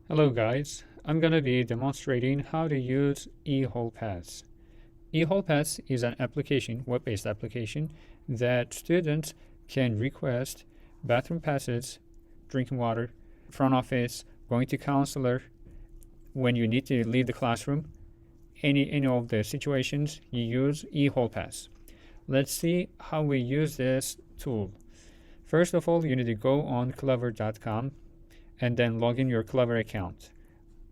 Hello guys, I'm going to be demonstrating how to use E-Hallpass. E-Hallpass is an application, web-based application, that students can request bathroom passes, drinking water, front office, going to counselor, when you need to leave the classroom, any of the situations, you use E-Hallpass. Let's see how we use this tool. First of all, you need to go on clever.com and then log in your Clever account.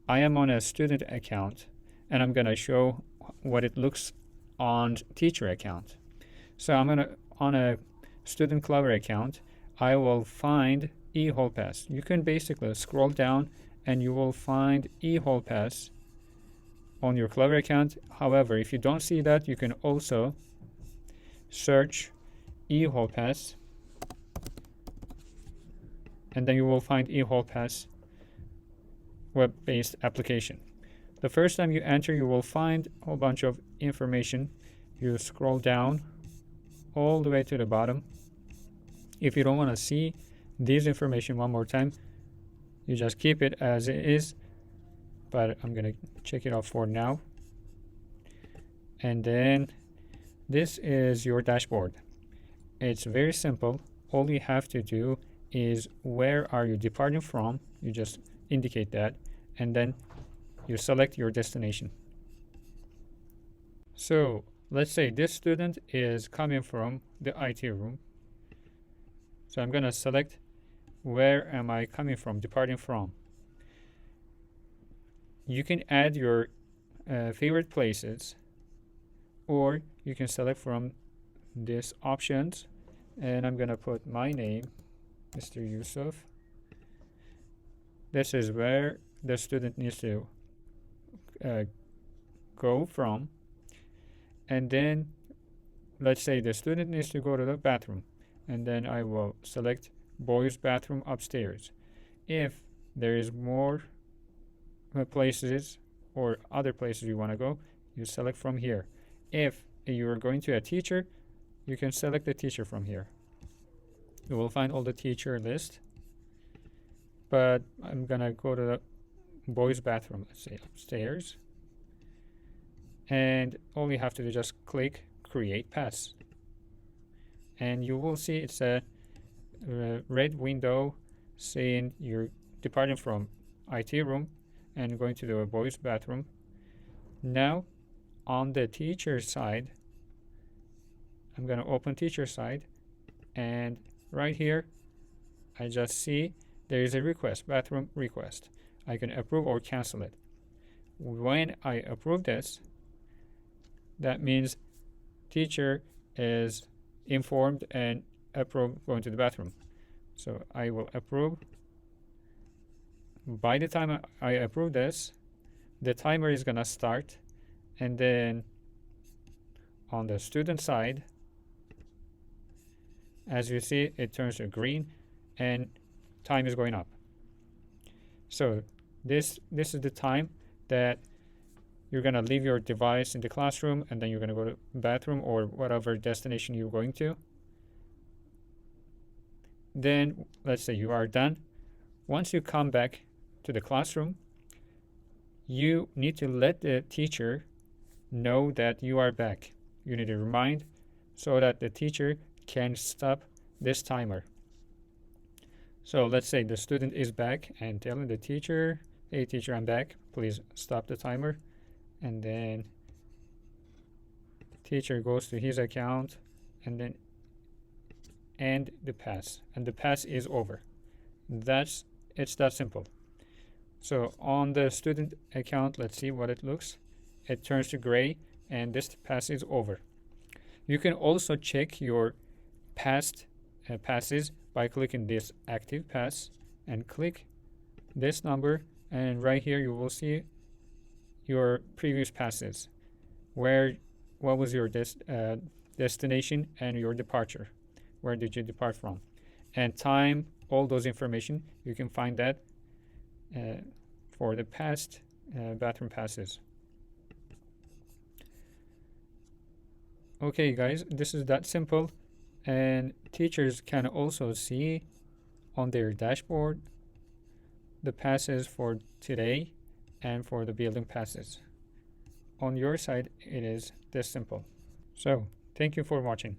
I am on a student account and I'm going to show what it looks on teacher account. So I'm going to, on a student Clever account, I will find E-Hallpass. You can basically scroll down and you will find E-Hallpass on your Clever account. However, if you don't see that, you can also search E-Hallpass and then you will find E-Hallpass web-based application. The first time you enter, you will find a whole bunch of information. You scroll down all the way to the bottom. If you don't want to see this information one more time, you just keep it as it is, but I'm going to check it out for now. And then this is your dashboard. It's very simple. All you have to do is where are you departing from. You just indicate that, and then you select your destination. So let's say this student is coming from the IT room. So I'm going to select where am I coming from, departing from. You can add your favorite places, or you can select from these options, and I'm going to put my name, Mr. Yusuf. This is where the student needs to go from. And then let's say the student needs to go to the bathroom, and then I will select boys bathroom upstairs. If there is more places or other places you want to go, you select from here. If you are going to a teacher, you can select the teacher from here. You will find all the teacher list, but I'm gonna go to the boys bathroom, let's say upstairs, and all you have to do is just click create pass, and you will see it's a red window saying you're departing from IT room and going to the boys bathroom. Now on the teacher side, I'm gonna open teacher side, and right here I just see there is a request, bathroom request. I can approve or cancel it. When I approve this, that means teacher is informed and approved going to the bathroom. So I will approve. By the time I approve this, the timer is gonna start, and then on the student side, as you see, it turns to green and time is going up. So this is the time that you're going to leave your device in the classroom, and then you're going to go to the bathroom or whatever destination you're going to. Then let's say you are done. Once you come back to the classroom, you need to let the teacher know that you are back. You need to remind so that the teacher can stop this timer. So let's say the student is back and telling the teacher, hey teacher, I'm back, please stop the timer. And then teacher goes to his account and then end the pass, and the pass is over. It's that simple. So on the student account, let's see what it looks. It turns to gray and this pass is over. You can also check your past passes by clicking this active pass and click this number, and right here you will see your previous passes, what was your destination and your departure, where did you depart from, and time, all those information. You can find that for the past bathroom passes. Okay guys, this is that simple, and teachers can also see on their dashboard the passes for today and for the building passes. On your side, it is this simple. So, thank you for watching.